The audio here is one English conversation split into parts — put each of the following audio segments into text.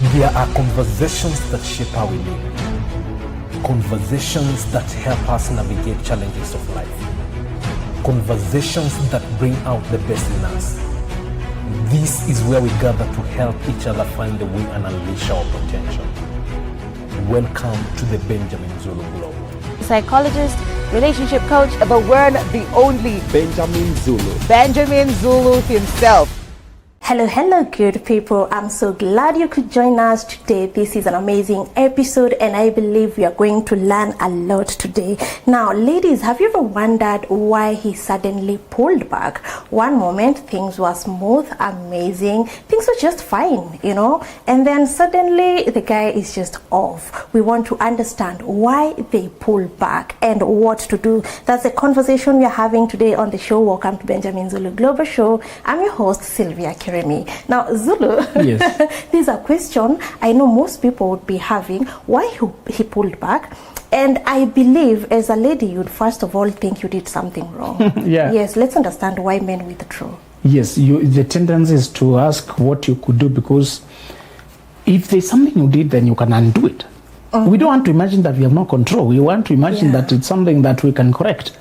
There are conversations that shape how we live. Conversations that help us navigate challenges of life. Conversations that bring out the best in us. This is where we gather to help each other find the way and unleash our potential. Welcome to the Benjamin Zulu Global. Psychologist, relationship coach, the one, the only Benjamin Zulu. Benjamin Zulu himself. Hello, good people. I'm so glad you could join us today. This is an amazing episode, and I believe we are going to learn a lot today. Now, ladies, have you ever wondered why he suddenly pulled back? One moment, things were smooth, amazing, things were just fine, and then suddenly the guy is just off. We want to understand why they pull back and what to do. That's the conversation we are having today on the show. Welcome to Benjamin Zulu Global Show. I'm your host, Sylvia Kiremi. Now, Zulu, Yes. This is a question I know most people would be having, why he pulled back. And I believe as a lady, you'd first of all think you did something wrong. Yeah. Yes, let's understand why men withdrew. Yes, the tendency is to ask what you could do, because if there's something you did, then you can undo it. We don't want to imagine that we have no control. We want to imagine that it's something that we can correct.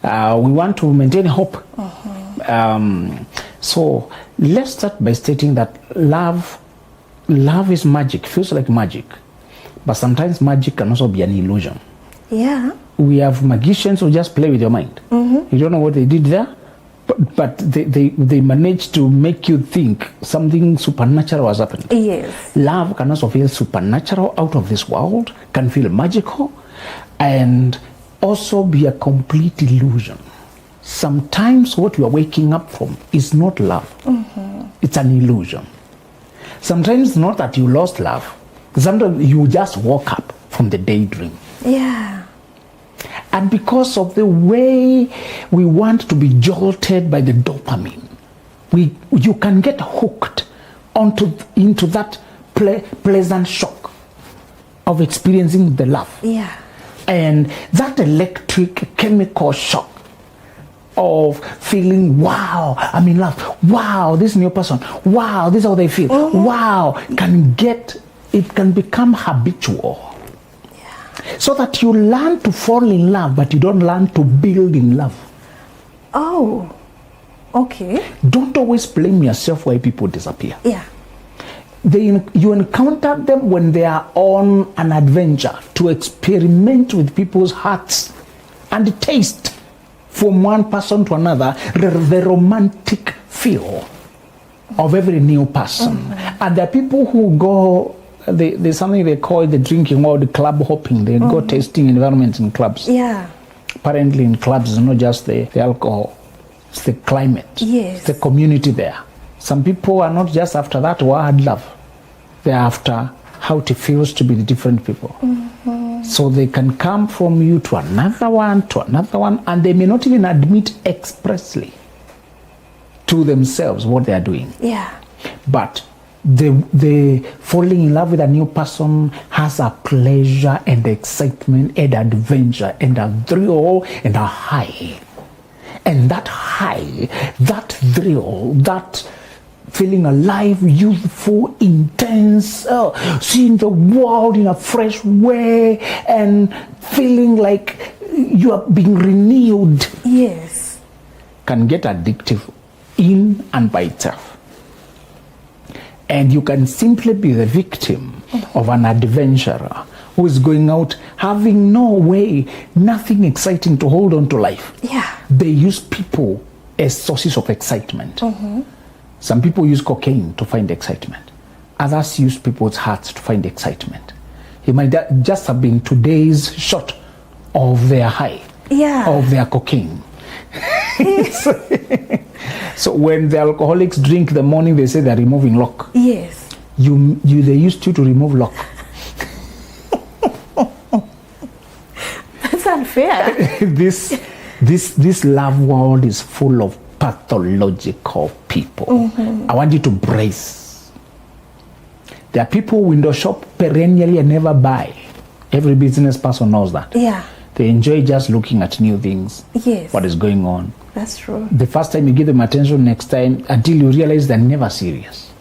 We want to maintain hope. So let's start by stating that love is magic, feels like magic. But sometimes magic can also be an illusion. Yeah. We have magicians who just play with your mind. You don't know what they did there, but they managed to make you think something supernatural has happened. Yes. Love can also feel supernatural, out of this world, can feel magical, and also be a complete illusion. Sometimes what you are waking up from is not love. It's an illusion. Sometimes it's not that you lost love. Sometimes you just woke up from the daydream. Yeah. And because of the way we want to be jolted by the dopamine, you can get hooked into that pleasant shock of experiencing the love. Yeah. And that electric chemical shock of feeling, wow, I'm in love. Wow, this new person. Wow, this is how they feel. Wow, it can become habitual. So that you learn to fall in love, but you don't learn to build in love. Oh, okay. Don't always blame yourself why people disappear. Yeah. You encounter them when they are on an adventure to experiment with people's hearts and taste from one person to another the romantic feel of every new person. And there are people who go, there's something they call the drinking or the club hopping. They go tasting environments in clubs. Yeah. Apparently in clubs, it's not just the alcohol, it's the climate, Yes. the community there. Some people are not just after that word love. They're after how it feels to be the different people. So they can come from you to another one, and they may not even admit expressly to themselves what they are doing. Yeah. But the falling in love with a new person has a pleasure and excitement and adventure and a thrill and a high. And that high, that thrill, that feeling alive, youthful, intense, seeing the world in a fresh way and feeling like you are being renewed, Yes. can get addictive in and by itself. And you can simply be the victim of an adventurer who is going out having nothing exciting to hold on to life. Yeah. They use people as sources of excitement. Some people use cocaine to find excitement. Others use people's hearts to find excitement. It might just have been today's shot of their high, Yeah. of their cocaine. So when the alcoholics drink in the morning, they say they're removing lock. Yes. They used you to remove lock. That's unfair. This love world is full of pathological people. I want you to brace. There are people who window shop perennially and never buy. Every business person knows that. Yeah. They enjoy just looking at new things. Yes. What is going on. That's true. The first time you give them attention, next time, until you realize they're never serious.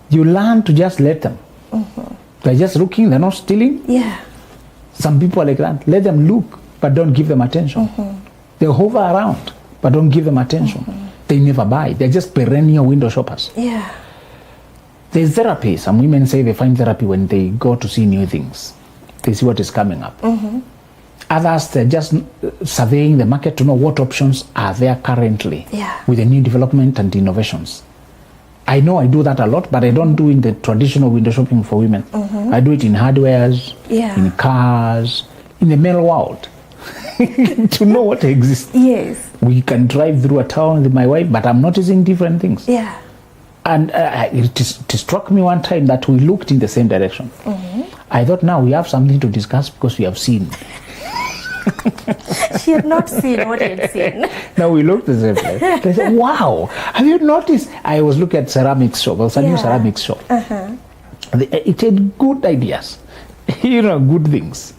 You learn to just let them. They're just looking, they're not stealing. Yeah. Some people are like that. Let them look, but don't give them attention. They hover around, but don't give them attention. They never buy. They're just perennial window shoppers. Yeah. There's therapy. Some women say they find therapy when they go to see new things. They see what is coming up. Others, they're just surveying the market to know what options are there currently with the new development and innovations. I know I do that a lot, but I don't do in the traditional window shopping for women. I do it in hardwares, in cars, in the male world. To know what exists. Yes. We can drive through a town with my wife, but I'm noticing different things. Yeah. And it struck me one time that we looked in the same direction. I thought now we have something to discuss because we have seen. She had not seen what he had seen. Now we looked the same place. They said, wow, have you noticed? I was looking at ceramics shop. It was a new ceramics shop. It had good ideas, good things.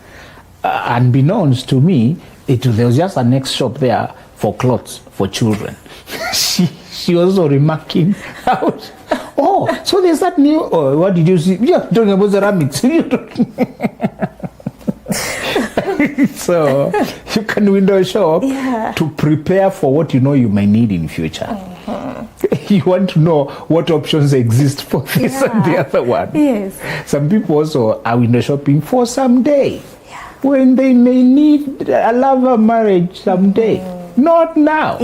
Unbeknownst to me, there was just a next shop there for clothes for children. She was also remarking out, so there's that new, what did you see? You're talking about ceramics. So you can window shop to prepare for what you know you may need in future. You want to know what options exist for this and the other one. Yes. Some people also are window shopping for someday, when they may need a lover marriage someday. Not now.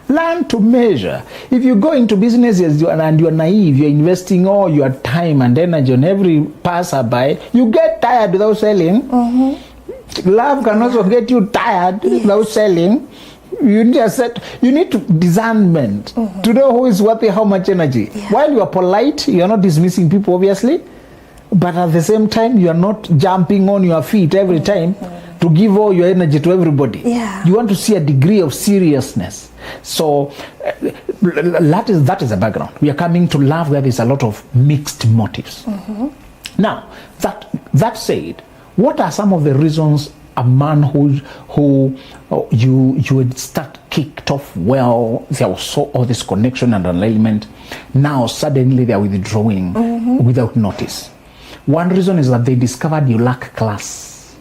Learn to measure. If you go into businesses and you're naive, you're investing all your time and energy on every passerby, you get tired without selling. Love can also get you tired without selling. You need to discernment to know who is worth how much energy. While you are polite, you are not dismissing people, obviously, but at the same time, you are not jumping on your feet every time to give all your energy to everybody. You want to see a degree of seriousness. So that is the background. We are coming to love where there's a lot of mixed motives. Now, that said, what are some of the reasons a man who you would start kicked off well, there was all this connection and alignment, now suddenly they're withdrawing without notice? One reason is that they discovered you lack class.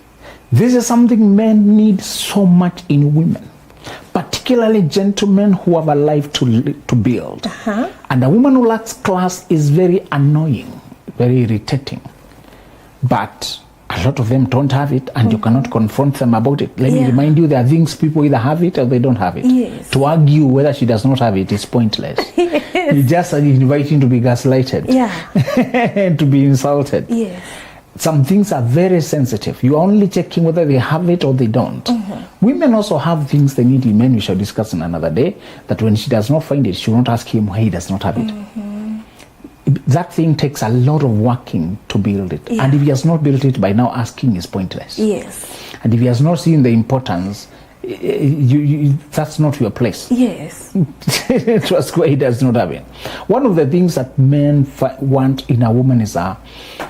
This is something men need so much in women, particularly gentlemen who have a life to build. And a woman who lacks class is very annoying, very irritating. But a lot of them don't have it, and you cannot confront them about it. Let me remind you, there are things people either have it or they don't have it. To argue whether she does not have it is pointless. You just are inviting to be gaslighted, and to be insulted. Some things are very sensitive. You are only checking whether they have it or they don't. Women also have things they need in men, we shall discuss on another day, that when she does not find it, she will not ask him why he does not have it. That thing takes a lot of working to build it. And if he has not built it, by now asking is pointless. And if he has not seen the importance, that's not your place. To ask why he does not have it. One of the things that men want in a woman is a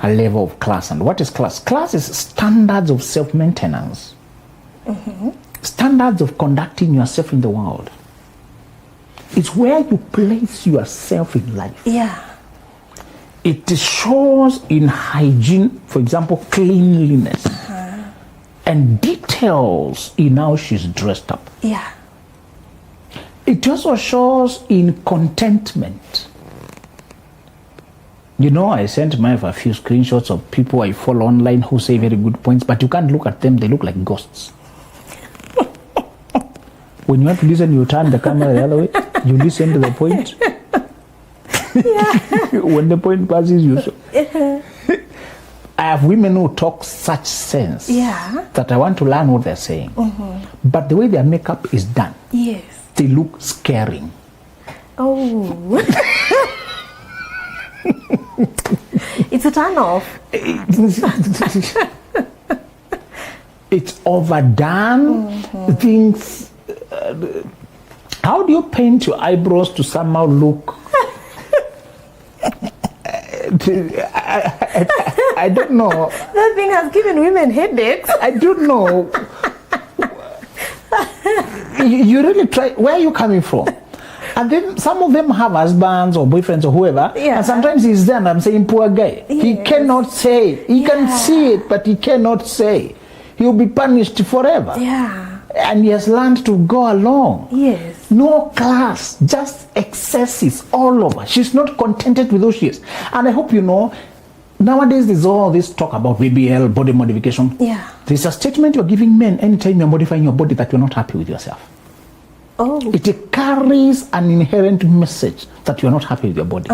level of class. And what is class? Class is standards of self-maintenance. Standards of conducting yourself in the world. It's where you place yourself in life. It shows in hygiene, for example, cleanliness, and details in how she's dressed up. It also shows in contentment. I sent my a few screenshots of people I follow online who say very good points, but you can't look at them, they look like ghosts. When you want to listen, you turn the camera the other way, you listen to the point. When the point passes, you I have women who talk such sense that I want to learn what they're saying. But the way their makeup is done, they look scaring. It's a turn off. It's overdone. Things. How do you paint your eyebrows to somehow look? I don't know. That thing has given women headaches. I don't know. You really try. Where are you coming from? And then some of them have husbands or boyfriends or whoever. Yeah. And sometimes he's there and I'm saying, poor guy. He Yes. cannot say it. He can Yeah. see it, but he cannot say. He will be punished forever. Yeah. And he has learned to go along. Yes. No class, just excesses all over. She's not contented with who she is. And I hope you know, nowadays there's all this talk about BBL, body modification. Yeah. There's a statement you're giving men anytime you're modifying your body that you're not happy with yourself. Oh. It carries an inherent message that you're not happy with your body.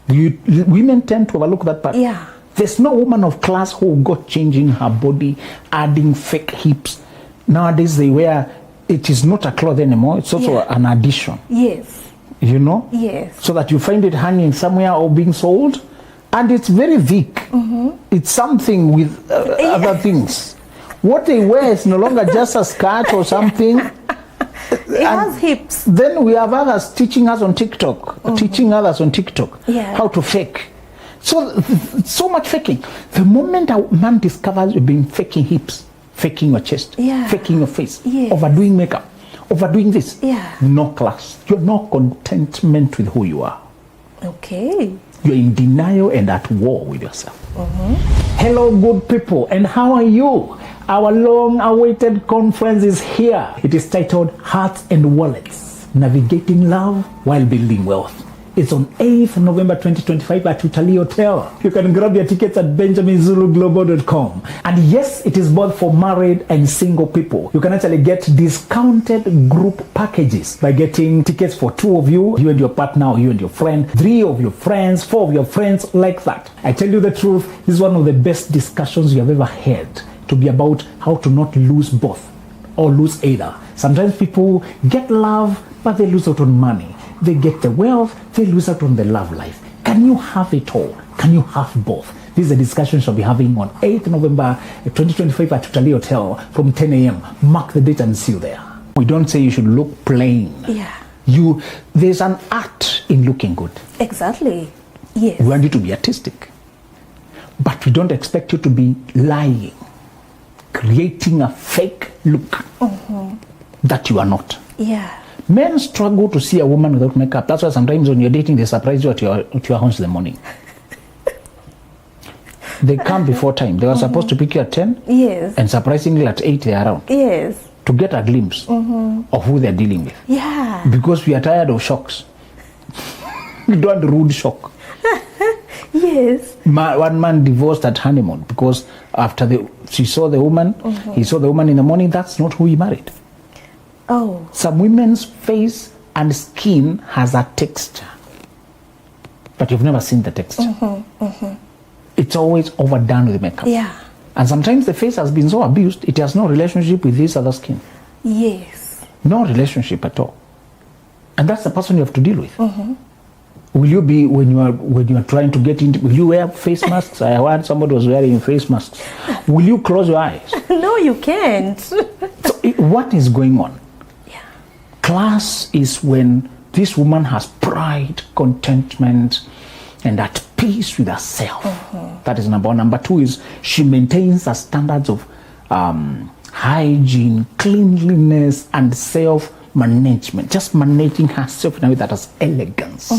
Women tend to overlook that part. Yeah. There's no woman of class who got changing her body, adding fake hips. Nowadays they wear, it is not a cloth anymore, it's also Yeah. an addition, Yes. you know? Yes. So that you find it hanging somewhere or being sold, and it's very thick. It's something with other things. What they wear is no longer just a skirt or something. It has hips. Then we have others teaching us on TikTok, teaching others on TikTok Yeah. how to fake. So much faking. The moment a man discovers you've been faking hips, faking your chest, Yeah. faking your face, Yes. overdoing makeup, overdoing this, Yeah. no class. You're no contentment with who you are. Okay. You're in denial and at war with yourself. Hello, good people, and how are you? Our long-awaited conference is here. It is titled Hearts and Wallets, Navigating Love While Building Wealth. It's on 8th November 2025 at Utali Hotel. You can grab your tickets at benjaminzuluglobal.com. And yes, it is both for married and single people. You can actually get discounted group packages by getting tickets for 2 of you, you and your partner, or you and your friend, 3 of your friends, 4 of your friends, like that. I tell you the truth, this is one of the best discussions you have ever had, to be about how to not lose both or lose either. Sometimes people get love, but they lose out on money. They get the wealth, they lose out on the love life. Can you have it all? Can you have both? This is a discussion we'll be having on 8th November 2025 at Tutali Hotel from 10 a.m. Mark the date and see you there. We don't say you should look plain. Yeah. There's an art in looking good. Exactly. Yes. We want you to be artistic. But we don't expect you to be lying, creating a fake look that you are not. Yeah. Men struggle to see a woman without makeup. That's why sometimes when you're dating, they surprise you at your house in the morning. They come before time. They were supposed to pick you at 10, Yes. and surprisingly at 8 they're around Yes. to get a glimpse of who they're dealing with. Yeah. Because we are tired of shocks. We don't want rude shock. Yes. One man divorced at honeymoon because after she saw the woman, he saw the woman in the morning. That's not who he married. Oh. Some women's face and skin has a texture, but you've never seen the texture. It's always overdone with makeup. Yeah. And sometimes the face has been so abused, it has no relationship with this other skin. Yes. No relationship at all. And that's the person you have to deal with. Will you be, when you are trying to get into, will you wear face masks? I heard somebody was wearing face masks. Will you close your eyes? No, you can't. So what is going on? Class is when this woman has pride, contentment, and at peace with herself. That is number one. Number two is she maintains the standards of hygiene, cleanliness, and self-management. Just managing herself in a way that has elegance.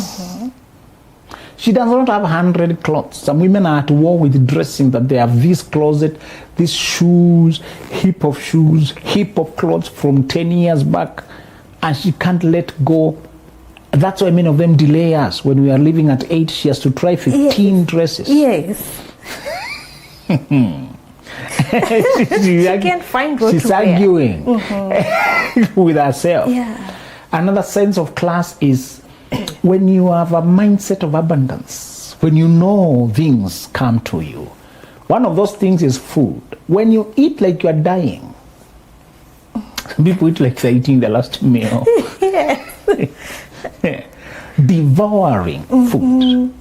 She does not have 100 clothes. Some women are at war with dressing, that they have this closet, these shoes, heap of clothes from 10 years back, and she can't let go. That's why many of them delay us. When we are living at 8, she has to try 15 dresses. Yes. She can't find what she's to wear. arguing with herself. Yeah. Another sense of class is when you have a mindset of abundance, when you know things come to you. One of those things is food. When you eat like you're dying. Some people eat like they're eating the last meal. Devouring food.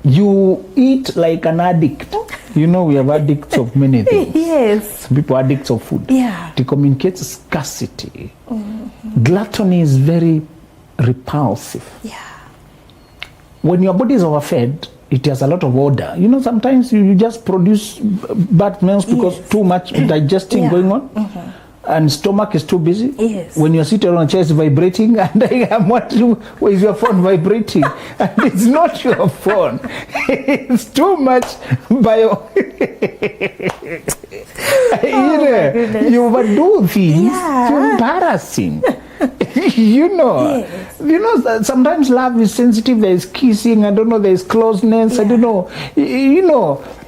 You eat like an addict. You know, we have addicts of many things. Yes. Some people are addicts of food. Yeah. It communicates scarcity. Gluttony is very repulsive. Yeah. When your body is overfed, it has a lot of order. You know, sometimes you just produce bad smells because too much digesting going on. and stomach is too busy. Yes. When you're sitting on a chair, it's vibrating, and I'm wondering, where is your phone vibrating? And it's not your phone. It's too much bio. You overdo things. Yeah. It's embarrassing. You know, sometimes love is sensitive. There is kissing. I don't know. There is closeness. I don't know.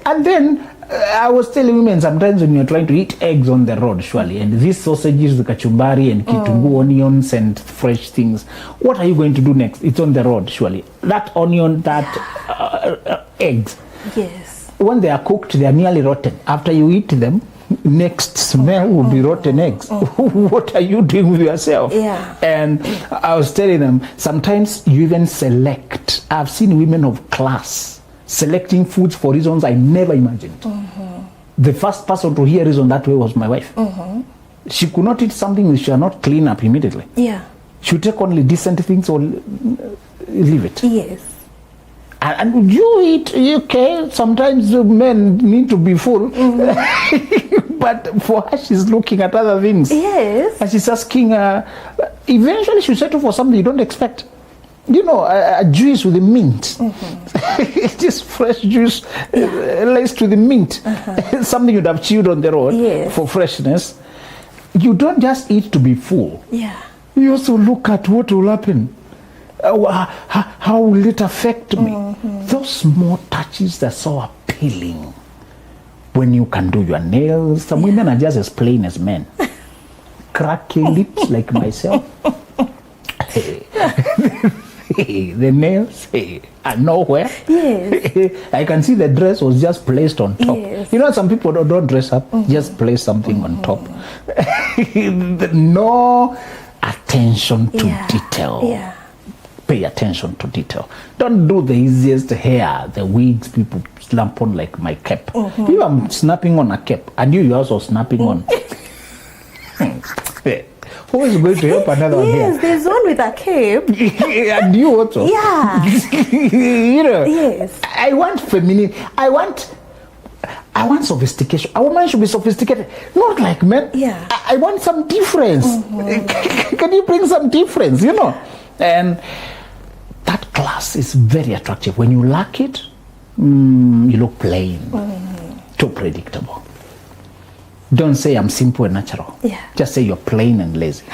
And then I was telling women, sometimes when you're trying to eat eggs on the road, surely, and these sausages, the kachumbari and kitungu onions and fresh things, what are you going to do next? It's on the road, surely. That onion, that eggs. Yes. When they are cooked, they are nearly rotten. After you eat them, next smell will be rotten eggs. What are you doing with yourself? Yeah. And I was telling them, sometimes you even select. I've seen women of class selecting foods for reasons I never imagined. The first person to hear reason that way was my wife. She could not eat something which she had not clean up immediately. Yeah. She would take only decent things or leave it. Yes. And you eat, okay, sometimes the men need to be full. But for her, she's looking at other things. Yes. And she's asking, eventually she'll settle for something you don't expect. A juice with the mint. It is fresh juice laced with the mint. Something you'd have chewed on the road for freshness. You don't just eat to be full. Yeah. You also look at what will happen. How will it affect me? Those small touches that are so appealing. When you can do your nails, some women are just as plain as men. Cracky lips like myself. The nails are nowhere. Yes. I can see the dress was just placed on top. Yes. Some people don't dress up, just place something on top. No attention to detail. Yeah. Pay attention to detail. Don't do the easiest hair, the wigs people slap on like my cap. If I'm snapping on a cap and you're also snapping on. Who is going to help another one here? Yes, there's one with a cape. And you also. Yeah. Yes. I want feminine. I want sophistication. A woman should be sophisticated, not like men. Yeah. I want some difference. Can you bring some difference? And that class is very attractive. When you lack it, you look plain, too predictable. Don't say I'm simple and natural. Yeah. Just say you're plain and lazy.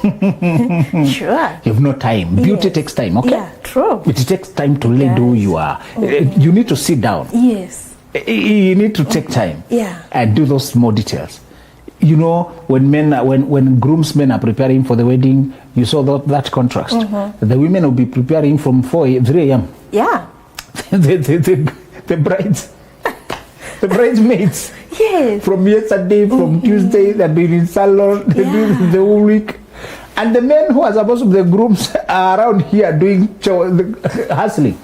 Sure. You have no time. Beauty takes time, okay? Yeah, true. It takes time to lay who you are. You need to sit down. Yes. You need to take time. Yeah. And do those small details. When groomsmen are preparing for the wedding, you saw that contrast. The women will be preparing from 3 a.m. Yeah. The brides, the bridesmaids. Yes. From yesterday, from Tuesday, they've been in salon, they do the whole week. And the men who are supposed to be the grooms are around here doing hustling.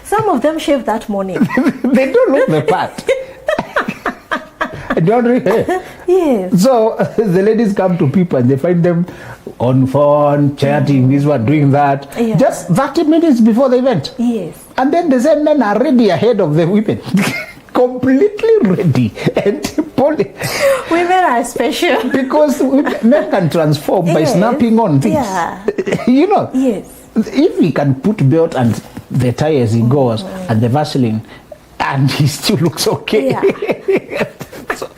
Some of them shave that morning. They don't look the part. Yes. So the ladies come to people and they find them on phone, chatting, this one, doing that. Yeah. Just 30 minutes before the event. Yes. And then the same men are ready ahead of the women. Completely ready. And women are special. Because men can transform by snapping on things. Yeah. Yes. If he can put belt and the tie as he goes and the Vaseline and he still looks okay. Yeah. So,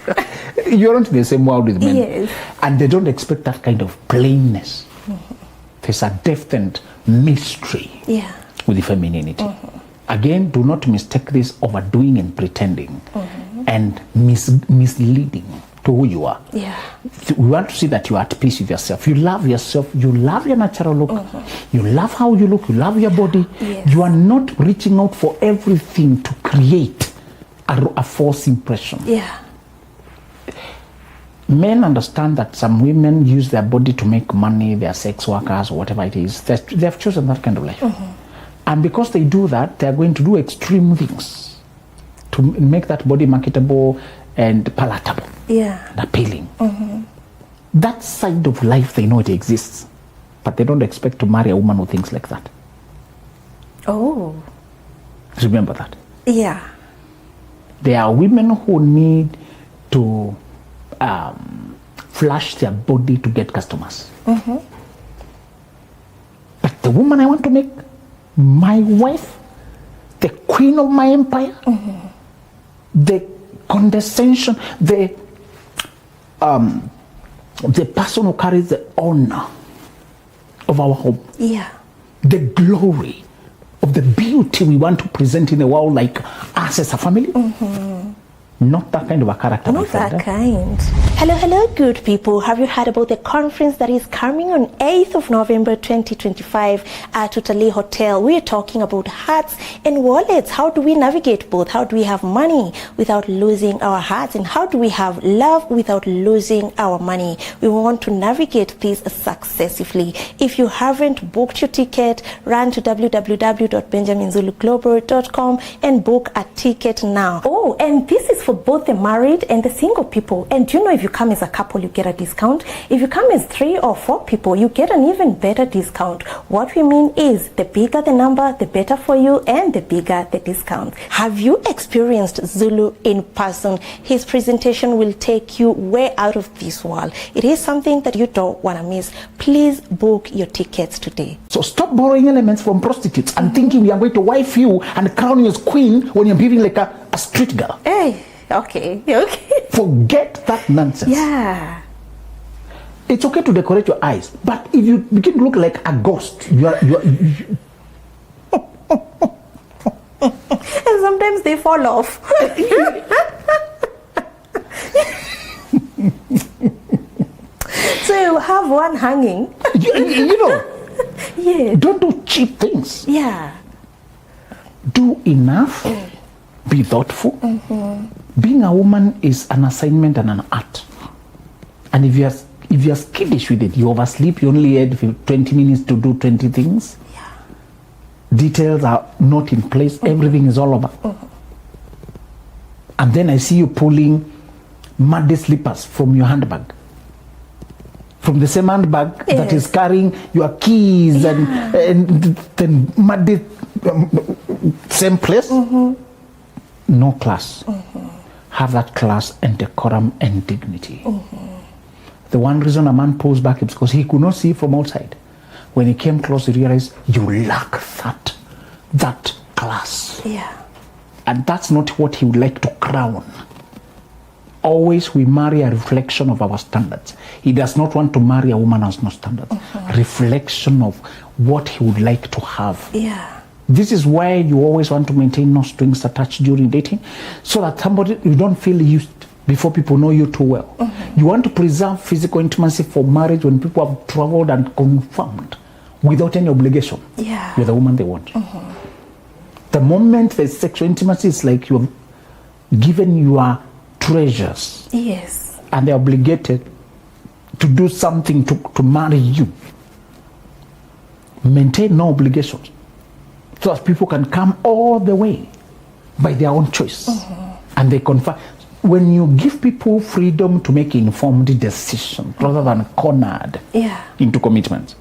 you're not in the same world with men. Yes. And they don't expect that kind of plainness. There's a depth and mystery with the femininity. Again, do not mistake this overdoing and pretending and misleading to who you are. Yeah. We want to see that you are at peace with yourself. You love yourself. You love your natural look. You love how you look. You love your body. Yes. You are not reaching out for everything to create a false impression. Yeah. Men understand that some women use their body to make money, they are sex workers or whatever it is. They have chosen that kind of life. And because they do that, they are going to do extreme things to make that body marketable and palatable and appealing. That side of life, they know it exists. But they don't expect to marry a woman who thinks like that. Oh. Remember that. Yeah. There are women who need to flash their body to get customers. But the woman I want to make my wife, the queen of my empire, the condescension, the person who carries the honor of our home, the glory of the beauty we want to present in the world, like us as a family. Not that kind of a character. Not that kind. Hello, good people. Have you heard about the conference that is coming on 8th of November 2025 at Tutali Hotel? We're talking about hearts and wallets. How do we navigate both? How do we have money without losing our hearts? And how do we have love without losing our money? We want to navigate this successfully. If you haven't booked your ticket, run to www.benjaminzuluglobal.com and book a ticket now. Oh, and this is for both the married and the single people. And do you know, if you come as a couple, you get a discount. If you come as 3 or 4 people, you get an even better discount. What we mean is, the bigger the number, the better for you, and the bigger the discount. Have you experienced Zulu in person? His presentation will take you way out of this world. It is something that you don't want to miss. Please book your tickets today. So stop borrowing elements from prostitutes and thinking we are going to wife you and crown you as queen when you're behaving like a street girl. Hey. Okay. Forget that nonsense. Yeah. It's okay to decorate your eyes, but if you begin to look like a ghost, you are and sometimes they fall off. So you have one hanging. you know. Yeah. Don't do cheap things. Yeah. Do enough. Be thoughtful. Being a woman is an assignment and an art. And if you are skittish with it, you oversleep, you only had 20 minutes to do 20 things. Yeah. Details are not in place. Everything is all over. And then I see you pulling muddy slippers from your handbag. From the same handbag that is carrying your keys and then muddy, same place. No class. Have that class and decorum and dignity. The one reason a man pulls back is because he could not see from outside. When he came close, he realized you lack that class. Yeah. And that's not what he would like to crown. Always we marry a reflection of our standards. He does not want to marry a woman who has no standards. Reflection of what he would like to have. Yeah. This is why you always want to maintain no strings attached during dating, so that you don't feel used before people know you too well. You want to preserve physical intimacy for marriage when people have traveled and confirmed without any obligation. Yeah. You're the woman they want. The moment there's sexual intimacy, it's like you've given your treasures. Yes. And they're obligated to do something to marry you. Maintain no obligations, so that people can come all the way by their own choice. And they confirm. When you give people freedom to make informed decisions rather than cornered into commitment,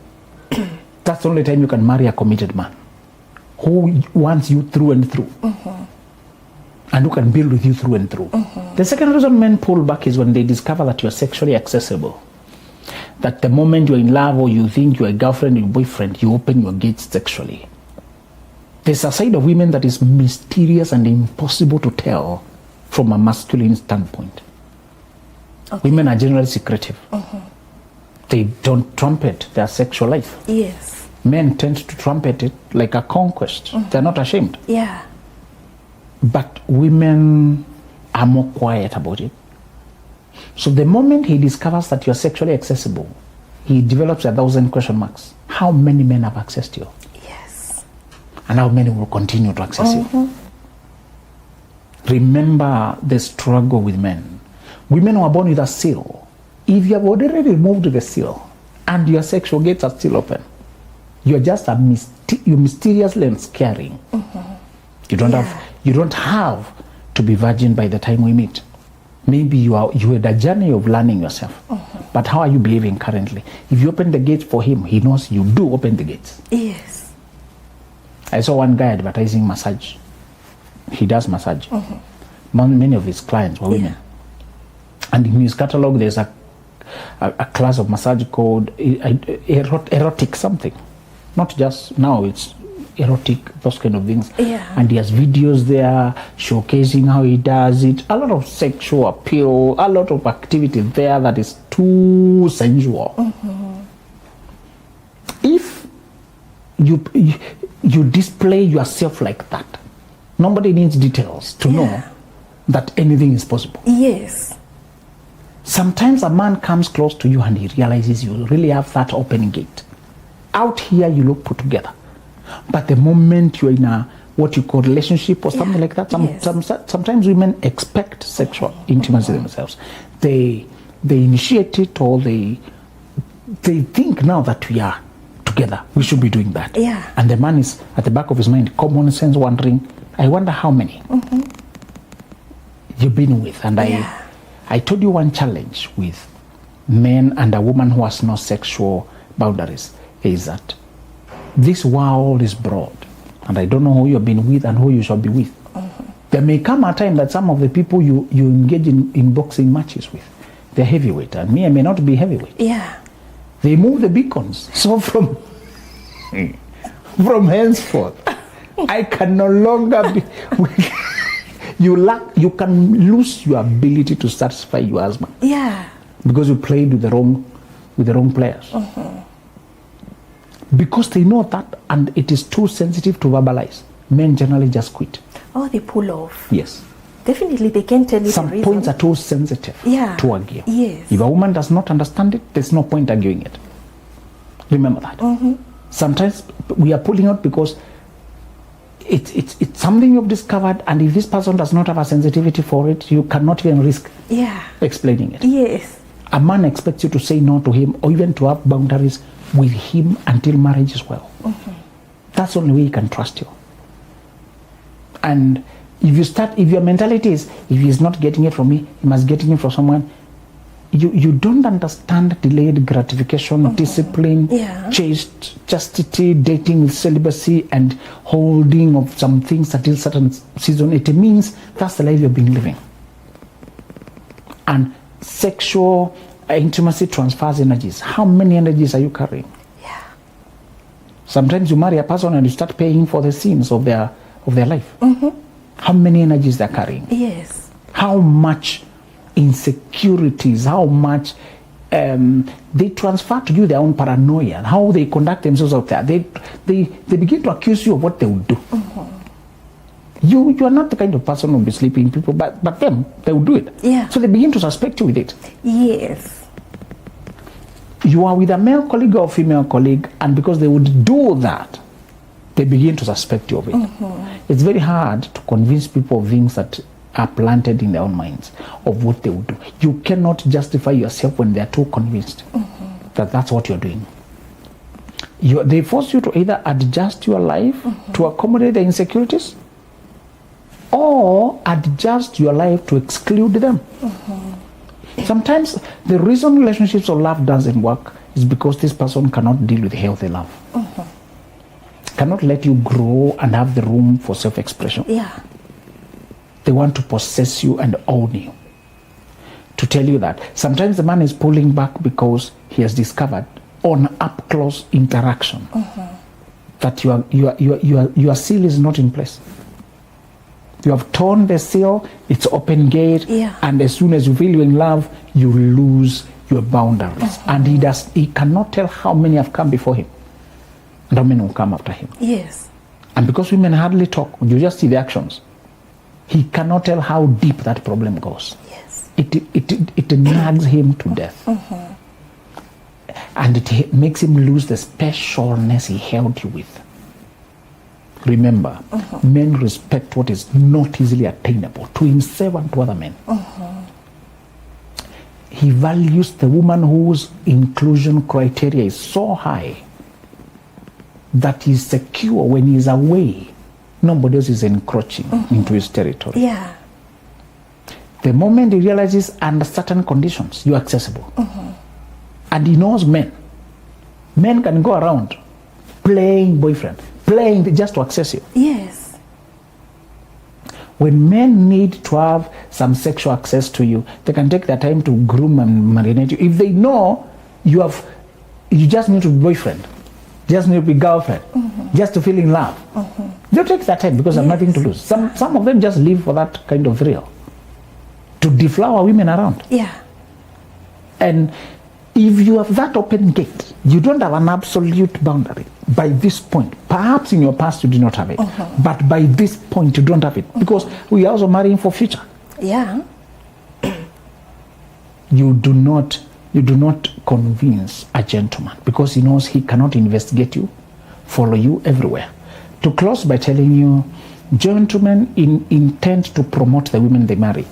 that's the only time you can marry a committed man who wants you through and through. And who can build with you through and through. The second reason men pull back is when they discover that you're sexually accessible. That the moment you're in love or you think you're a girlfriend or your boyfriend, you open your gates sexually. There's a side of women that is mysterious and impossible to tell from a masculine standpoint. Women are generally secretive. They don't trumpet their sexual life. Yes. Men tend to trumpet it like a conquest. They're not ashamed. Yeah. But women are more quiet about it. So the moment he discovers that you're sexually accessible, he develops 1,000 question marks. How many men have accessed you? Yes. And how many will continue to access you? Remember the struggle with men. Women were born with a seal. If you have already removed the seal and your sexual gates are still open, you're just you're mysteriously and scaring. You don't have to be virgin by the time we meet. Maybe you had a journey of learning yourself. But how are you behaving currently? If you open the gates for him, he knows you do open the gates. Yes. I saw one guy advertising massage. He does massage. Many of his clients were women. And in his catalog, there's a class of massage called erotic something. Not just now, it's erotic, those kind of things. Yeah. And he has videos there showcasing how he does it. A lot of sexual appeal, a lot of activity there that is too sensual. If you display yourself like that, nobody needs details to know that anything is possible. Yes. Sometimes a man comes close to you and he realizes you really have that open gate. Out here, you look put together. But the moment you're in a what you call relationship or something like that, sometimes women expect sexual intimacy themselves. They initiate it, or they think now that we are together, we should be doing that. Yeah. And the man is at the back of his mind, common sense, wondering, I wonder how many you've been with. And I told you one challenge with men and a woman who has no sexual boundaries is that this world is broad, and I don't know who you've been with and who you shall be with. There may come a time that some of the people you engage in boxing matches with, they're heavyweight, and me, I may not be heavyweight. Yeah. They move the beacons. So from henceforth, I can no longer be... You can lose your ability to satisfy your husband. Yeah. Because you played with the wrong players. Because they know that, and it is too sensitive to verbalize. Men generally just quit. Oh, they pull off. Yes. Definitely, they can tell you Some the reason. points are too sensitive to argue. Yes. If a woman does not understand it, there's no point arguing it. Remember that. Sometimes we are pulling out because it's something you've discovered, and if this person does not have a sensitivity for it, you cannot even risk explaining it. Yes. A man expects you to say no to him, or even to have boundaries with him until marriage as well. That's the only way he can trust you. And if your mentality is, if he's not getting it from me, he must get it from someone, you don't understand delayed gratification, discipline, chaste, chastity, dating with celibacy, and holding of some things until certain season. It means that's the life you've been living. And sexual intimacy transfers energies. How many energies are you carrying? Yeah. Sometimes you marry a person and you start paying for the sins of their life. How many energies they're carrying? Yes. How much insecurities, how much they transfer to you their own paranoia, how they conduct themselves out there. They begin to accuse you of what they will do. You are not the kind of person who will be sleeping people, but them, they will do it. Yeah. So they begin to suspect you with it. Yes. You are with a male colleague or female colleague, and because they would do that, they begin to suspect you of it. It's very hard to convince people of things that are planted in their own minds of what they would do. You cannot justify yourself when they are too convinced that that's what you're doing. They force you to either adjust your life to accommodate the insecurities, or adjust your life to exclude them. Sometimes the reason relationships or love doesn't work is because this person cannot deal with healthy love. Cannot let you grow and have the room for self-expression. Yeah. They want to possess you and own you. To tell you that sometimes the man is pulling back because he has discovered on up-close interaction that your seal is not in place. You have torn the seal, it's open gate, and as soon as you feel you're in love, you lose your boundaries. And he cannot tell how many have come before him and how many will come after him. Yes. And because women hardly talk, you just see the actions. He cannot tell how deep that problem goes. Yes. It nags him to death. And it makes him lose the specialness he held you with. Remember, men respect what is not easily attainable to himself and to other men. He values the woman whose inclusion criteria is so high that he's secure when he's away. Nobody else is encroaching into his territory. Yeah. The moment he realizes under certain conditions you're accessible, and he knows men can go around playing boyfriend, playing just to access you. Yes. When men need to have some sexual access to you, they can take their time to groom and marinate you. If they know you just need to be boyfriend, just need to be girlfriend, just to feel in love, they'll take their time because they have nothing to lose. Some of them just live for that kind of thrill, to deflower women around. Yeah. And if you have that open gate, you don't have an absolute boundary. By this point, perhaps in your past you did not have it, but by this point you don't have it, because we are also marrying for future. Yeah. You do not convince a gentleman, because he knows he cannot investigate you, follow you everywhere. To close by telling you, gentlemen intend to promote the women they marry.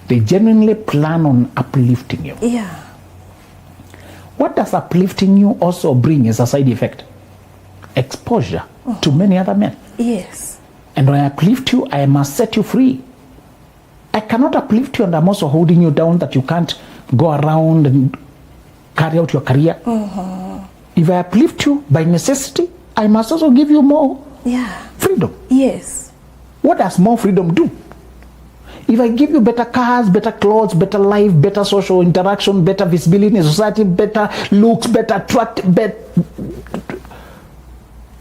They genuinely plan on uplifting you. Yeah. What does uplifting you also bring as a side effect? Exposure to many other men. Yes. And when I uplift you, I must set you free. I cannot uplift you and I'm also holding you down that you can't go around and carry out your career. If I uplift you by necessity, I must also give you more freedom. Yes. What does more freedom do? If I give you better cars, better clothes, better life, better social interaction, better visibility in society, better looks, better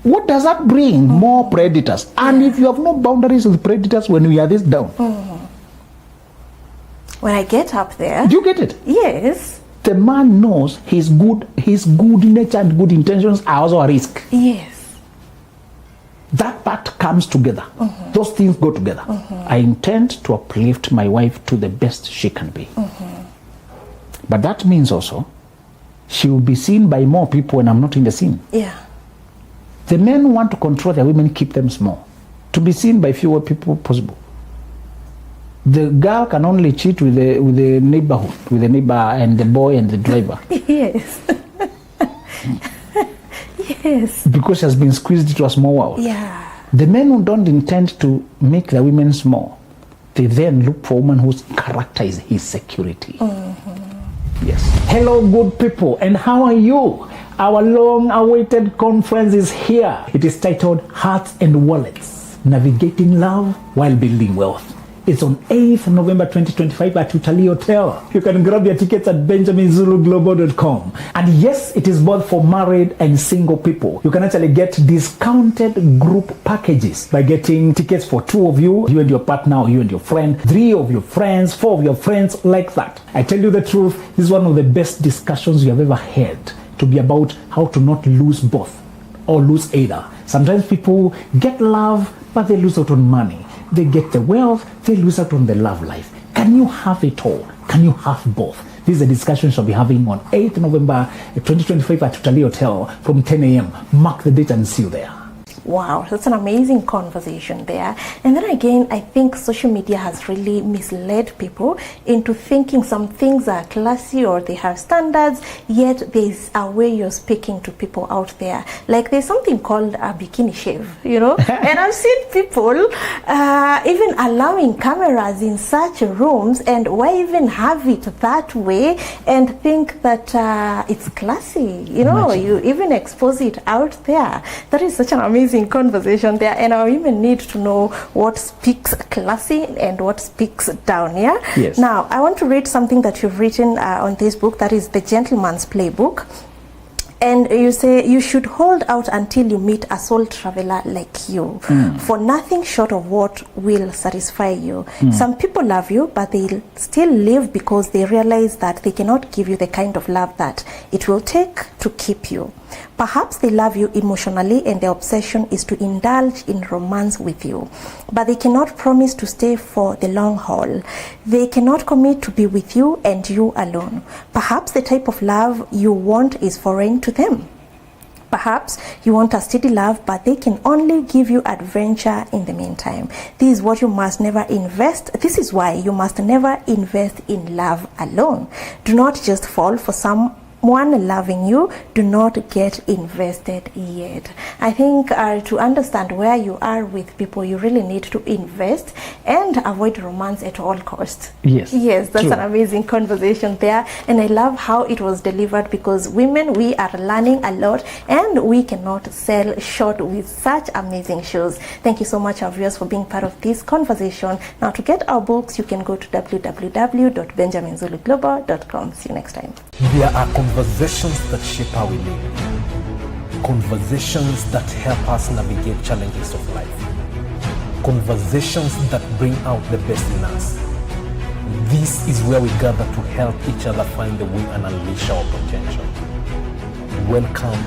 what does that bring? More predators. And if you have no boundaries with predators, when we are this down, when I get up there, do you get it? Yes. The man knows his good nature and good intentions are also a risk. Yes. That part comes together. Those things go together. I intend to uplift my wife to the best she can be. But that means also she will be seen by more people when I'm not in the scene. Yeah. The men want to control their women, keep them small, to be seen by fewer people possible. The girl can only cheat with the neighborhood, with the neighbor and the boy and the driver. Yes. Yes. Because she has been squeezed into a small world. Yeah. The men who don't intend to make their women small, they then look for a woman whose character is his security. Yes. Hello, good people, and how are you? Our long-awaited conference is here. It is titled Hearts and Wallets, Navigating Love While Building Wealth. It's on 8th November 2025 at Utalii Hotel. You can grab your tickets at benjaminzuluglobal.com. And yes, it is both for married and single people. You can actually get discounted group packages by getting tickets for 2 of you and your partner, or you and your friend, 3 of your friends, 4 of your friends, like that. I tell you the truth, this is one of the best discussions you have ever had, to be about how to not lose both or lose either. Sometimes people get love, but they lose out on money. They get the wealth, they lose out on the love life. Can you have it all? Can you have both? This is a discussion we'll be having on 8th November 2025 at Utalii Hotel from 10 a.m. Mark the date and see you there. Wow, that's an amazing conversation there. And then again, I think social media has really misled people into thinking some things are classy or they have standards, yet there's a way you're speaking to people out there. Like there's something called a bikini shave, you know? And I've seen people even allowing cameras in such rooms, and why even have it that way and think that it's classy, you know? You even expose it out there. That is such an amazing conversation there, and our women need to know what speaks classy and what speaks down. Yes. Now I want to read something that you've written on this book, that is The Gentleman's Playbook. And you say you should hold out until you meet a soul traveler like you, for nothing short of what will satisfy you. Some people love you, but they still live because they realize that they cannot give you the kind of love that it will take to keep you. Perhaps they love you emotionally and their obsession is to indulge in romance with you, but they cannot promise to stay for the long haul. They cannot commit to be with you and you alone. Perhaps the type of love you want is foreign to them. Perhaps you want a steady love, but they can only give you adventure in the meantime. This is what you must never invest. This is why you must never invest in love alone. Do not just fall for someone loving you, do not get invested yet. I think to understand where you are with people, you really need to invest and avoid romance at all costs. Yes. Yes, that's True. an amazing conversation there. And I love how it was delivered, because women, we are learning a lot and we cannot sell short with such amazing shows. Thank you so much, our viewers, for being part of this conversation. Now, to get our books, you can go to www.benjaminzuluglobal.com. See you next time. There are conversations that shape how we live, conversations that help us navigate challenges of life, conversations that bring out the best in us. This is where we gather to help each other find the way and unleash our potential. Welcome